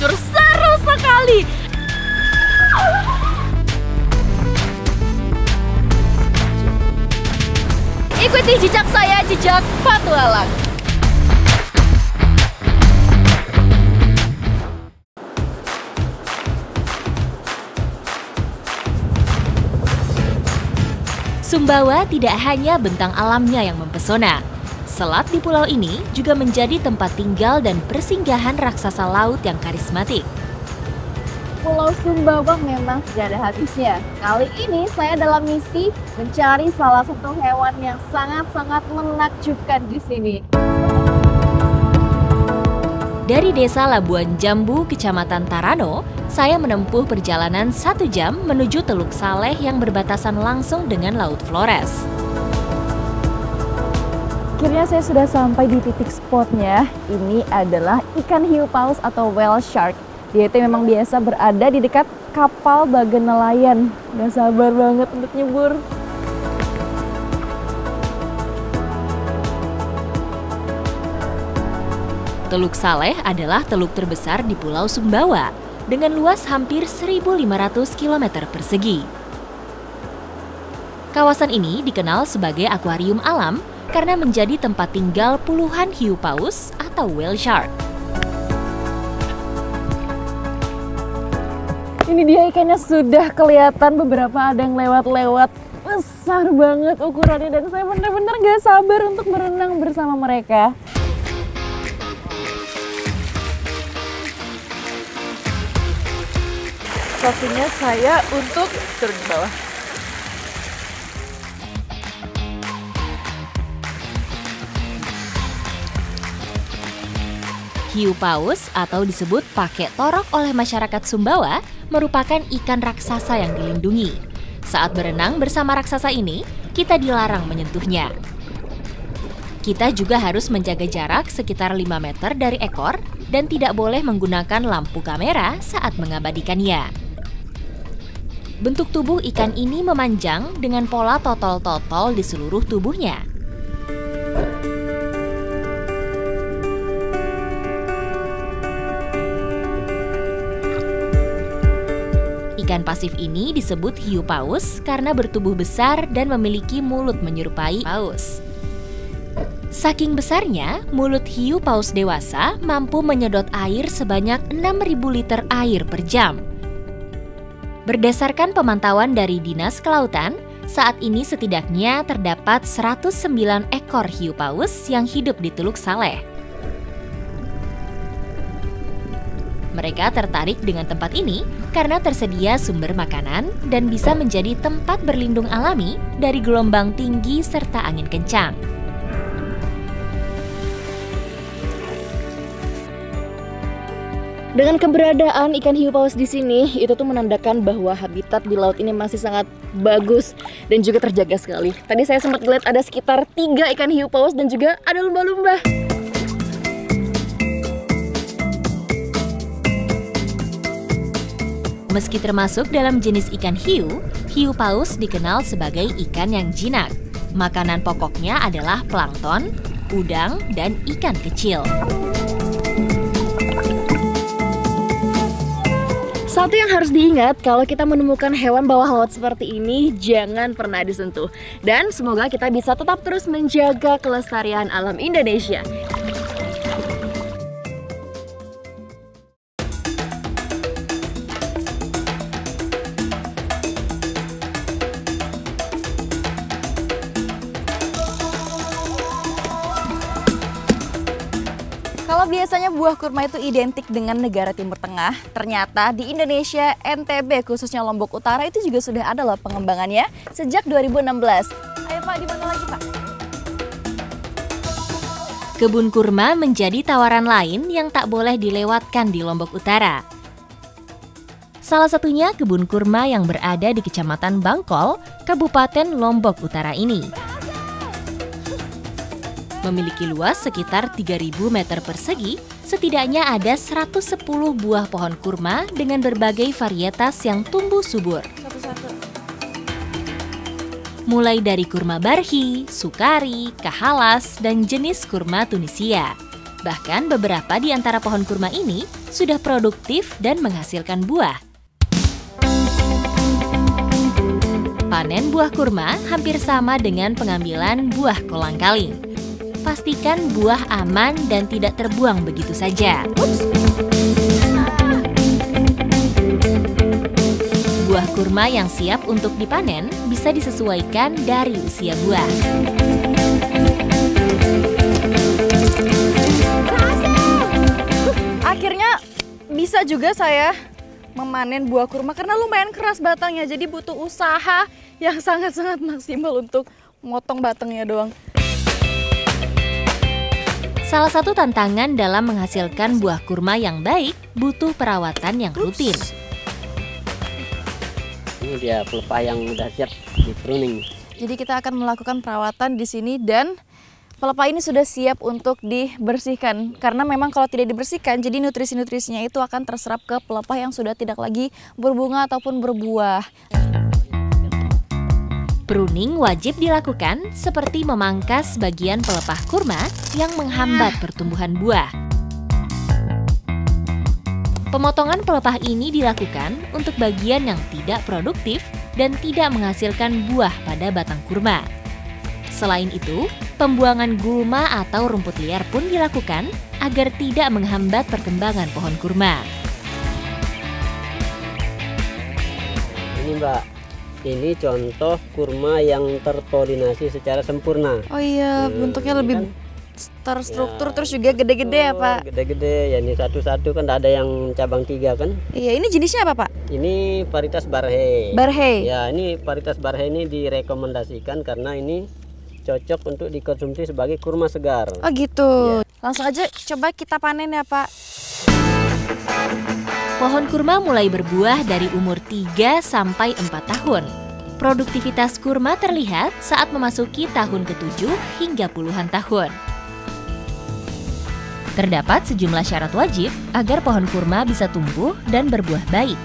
jujur seru sekali. Ikuti jejak saya, jejak petualang. Sumbawa tidak hanya bentang alamnya yang mempesona. Selat di pulau ini juga menjadi tempat tinggal dan persinggahan raksasa laut yang karismatik. Pulau Sumbawa memang tidak ada habisnya. Kali ini saya dalam misi mencari salah satu hewan yang sangat-sangat menakjubkan di sini. Dari desa Labuan Jambu, Kecamatan Tarano, saya menempuh perjalanan 1 jam menuju Teluk Saleh yang berbatasan langsung dengan Laut Flores. Akhirnya saya sudah sampai di titik spotnya. Ini adalah ikan hiu paus atau whale shark. Dia itu memang biasa berada di dekat kapal bagan nelayan. Gak sabar banget untuk nyebur. Teluk Saleh adalah teluk terbesar di Pulau Sumbawa dengan luas hampir 1.500 km persegi. Kawasan ini dikenal sebagai akuarium alam karena menjadi tempat tinggal puluhan hiu paus atau whale shark. Ini dia ikannya sudah kelihatan, beberapa ada yang lewat-lewat. Besar banget ukurannya dan saya benar-benar gak sabar untuk berenang bersama mereka. Waktunya saya untuk turun ke bawah. Hiu paus atau disebut pakek torok oleh masyarakat Sumbawa merupakan ikan raksasa yang dilindungi. Saat berenang bersama raksasa ini, kita dilarang menyentuhnya. Kita juga harus menjaga jarak sekitar 5 meter dari ekor dan tidak boleh menggunakan lampu kamera saat mengabadikannya. Bentuk tubuh ikan ini memanjang dengan pola totol-totol di seluruh tubuhnya. Ikan pasif ini disebut hiu paus karena bertubuh besar dan memiliki mulut menyerupai paus. Saking besarnya, mulut hiu paus dewasa mampu menyedot air sebanyak 6.000 liter air per jam. Berdasarkan pemantauan dari Dinas Kelautan, saat ini setidaknya terdapat 109 ekor hiu paus yang hidup di Teluk Saleh. Mereka tertarik dengan tempat ini karena tersedia sumber makanan dan bisa menjadi tempat berlindung alami dari gelombang tinggi serta angin kencang. Dengan keberadaan ikan hiu paus di sini, itu tuh menandakan bahwa habitat di laut ini masih sangat bagus dan juga terjaga sekali. Tadi saya sempat lihat ada sekitar 3 ikan hiu paus dan juga ada lumba-lumba. Meski termasuk dalam jenis ikan hiu, hiu paus dikenal sebagai ikan yang jinak. Makanan pokoknya adalah plankton, udang, dan ikan kecil. Satu yang harus diingat, kalau kita menemukan hewan bawah laut seperti ini, jangan pernah disentuh. Dan semoga kita bisa tetap terus menjaga kelestarian alam Indonesia. Kalau biasanya buah kurma itu identik dengan negara Timur Tengah, ternyata di Indonesia, NTB khususnya Lombok Utara itu juga sudah ada loh pengembangannya sejak 2016. Ayo Pak, di mana lagi Pak? Kebun kurma menjadi tawaran lain yang tak boleh dilewatkan di Lombok Utara. Salah satunya kebun kurma yang berada di Kecamatan Bangkol, Kabupaten Lombok Utara ini. Memiliki luas sekitar 3.000 meter persegi, setidaknya ada 110 buah pohon kurma dengan berbagai varietas yang tumbuh subur. Mulai dari kurma barhi, sukari, kahalas, dan jenis kurma Tunisia. Bahkan beberapa di antara pohon kurma ini sudah produktif dan menghasilkan buah. Panen buah kurma hampir sama dengan pengambilan buah kolang-kaling. Pastikan buah aman dan tidak terbuang begitu saja. Buah kurma yang siap untuk dipanen bisa disesuaikan dari usia buah. Akhirnya bisa juga saya memanen buah kurma karena lumayan keras batangnya, jadi butuh usaha yang sangat-sangat maksimal untuk motong batangnya doang. Salah satu tantangan dalam menghasilkan buah kurma yang baik butuh perawatan yang rutin. Ini dia pelepah yang udah siap di pruning. Jadi kita akan melakukan perawatan di sini dan pelepah ini sudah siap untuk dibersihkan. Karena memang kalau tidak dibersihkan, jadi nutrisi-nutrisinya itu akan terserap ke pelepah yang sudah tidak lagi berbunga ataupun berbuah. Pruning wajib dilakukan seperti memangkas bagian pelepah kurma yang menghambat pertumbuhan buah. Pemotongan pelepah ini dilakukan untuk bagian yang tidak produktif dan tidak menghasilkan buah pada batang kurma. Selain itu, pembuangan gulma atau rumput liar pun dilakukan agar tidak menghambat perkembangan pohon kurma. Ini Mbak, ini contoh kurma yang terpolinasi secara sempurna. Oh iya, bentuknya lebih terstruktur, terus juga gede-gede ya Pak? Gede-gede, ya ini satu-satu kan ada yang cabang 3 kan. Iya, ini jenisnya apa Pak? Ini varietas Barhe. Barhe? Ya, ini varietas Barhe ini direkomendasikan karena ini cocok untuk dikonsumsi sebagai kurma segar. Oh gitu. Ya. Langsung aja coba kita panen ya Pak. Pohon kurma mulai berbuah dari umur 3 sampai 4 tahun. Produktivitas kurma terlihat saat memasuki tahun ke-7 hingga puluhan tahun. Terdapat sejumlah syarat wajib agar pohon kurma bisa tumbuh dan berbuah baik.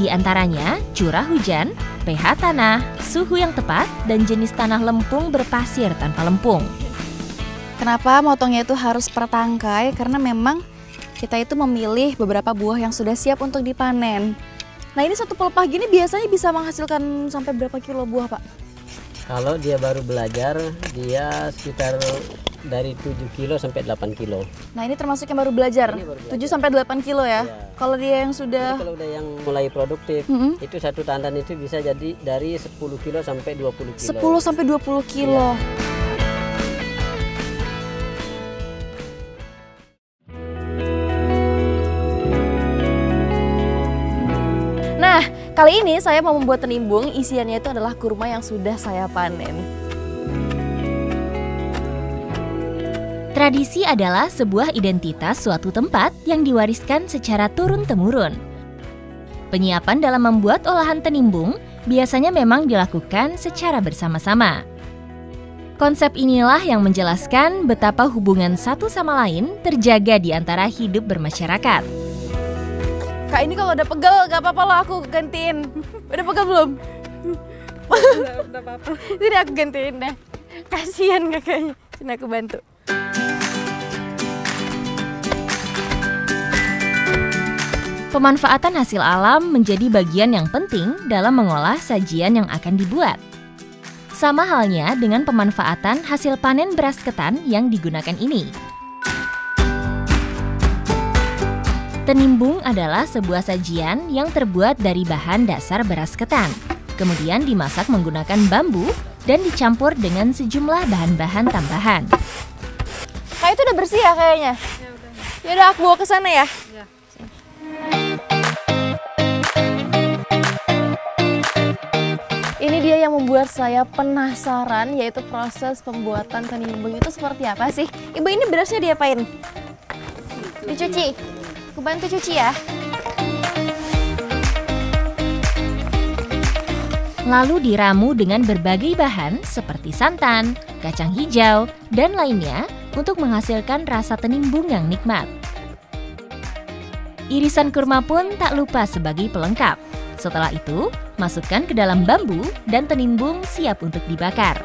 Di antaranya curah hujan, pH tanah, suhu yang tepat, dan jenis tanah lempung berpasir tanpa lempung. Kenapa motongnya itu harus per tangkai? Karena memang kita itu memilih beberapa buah yang sudah siap untuk dipanen. Nah ini satu pelepah gini biasanya bisa menghasilkan sampai berapa kilo buah Pak? Kalau dia baru belajar, dia sekitar dari 7 kilo sampai 8 kilo. Nah ini termasuk yang baru belajar, Ini baru belajar. 7 sampai 8 kilo ya? Ya. Kalau dia yang sudah... Jadi kalau udah yang mulai produktif, itu satu tandan itu bisa jadi dari 10 kilo sampai 20 kilo. 10 sampai 20 kilo. Nah, kali ini saya mau membuat tenimbung, isiannya itu adalah kurma yang sudah saya panen. Tradisi adalah sebuah identitas suatu tempat yang diwariskan secara turun-temurun. Penyiapan dalam membuat olahan tenimbung biasanya memang dilakukan secara bersama-sama. Konsep inilah yang menjelaskan betapa hubungan satu sama lain terjaga di antara hidup bermasyarakat. Kak ini kalau udah pegel gak apa-apa loh aku gantiin. Udah pegel belum? Udah apa-apa. Sini aku gantiin deh. Kasian kakaknya. Sini aku bantu. Pemanfaatan hasil alam menjadi bagian yang penting dalam mengolah sajian yang akan dibuat. Sama halnya dengan pemanfaatan hasil panen beras ketan yang digunakan ini. Tenimbung adalah sebuah sajian yang terbuat dari bahan dasar beras ketan. Kemudian dimasak menggunakan bambu dan dicampur dengan sejumlah bahan-bahan tambahan. Kak itu udah bersih ya kayaknya? Ya udah. Yaudah aku bawa ke sana ya. Ya. Ini dia yang membuat saya penasaran, yaitu proses pembuatan tenimbung itu seperti apa sih? Ibu ini berasnya diapain? Dicuci. Aku bantu cuci ya. Lalu diramu dengan berbagai bahan seperti santan, kacang hijau, dan lainnya untuk menghasilkan rasa tenimbung yang nikmat. Irisan kurma pun tak lupa sebagai pelengkap. Setelah itu, masukkan ke dalam bambu dan tenimbung siap untuk dibakar.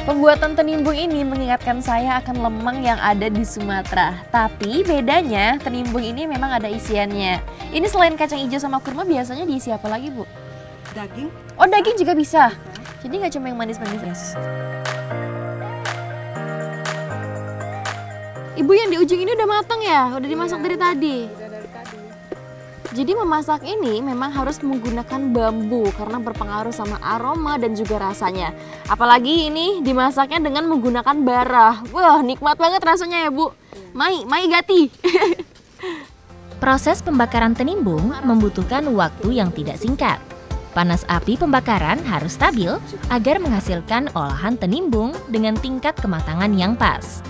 Pembuatan tenimbung ini mengingatkan saya akan lemang yang ada di Sumatera. Tapi bedanya tenimbung ini memang ada isiannya. Ini selain kacang hijau sama kurma biasanya diisi apa lagi, Bu? Daging. Oh, daging juga bisa. Jadi nggak cuma yang manis-manis. Ibu, yang di ujung ini udah matang ya? Udah dimasak dari tadi? Udah dari tadi. Jadi memasak ini memang harus menggunakan bambu karena berpengaruh sama aroma dan juga rasanya. Apalagi ini dimasaknya dengan menggunakan bara. Wah, nikmat banget rasanya ya, Bu. Mai Gati. Proses pembakaran tenimbung membutuhkan waktu yang tidak singkat. Panas api pembakaran harus stabil agar menghasilkan olahan tenimbung dengan tingkat kematangan yang pas.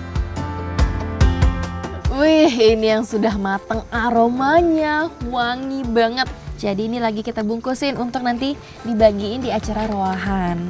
Wih, ini yang sudah matang, aromanya wangi banget. Jadi ini lagi kita bungkusin untuk nanti dibagiin di acara ruahan.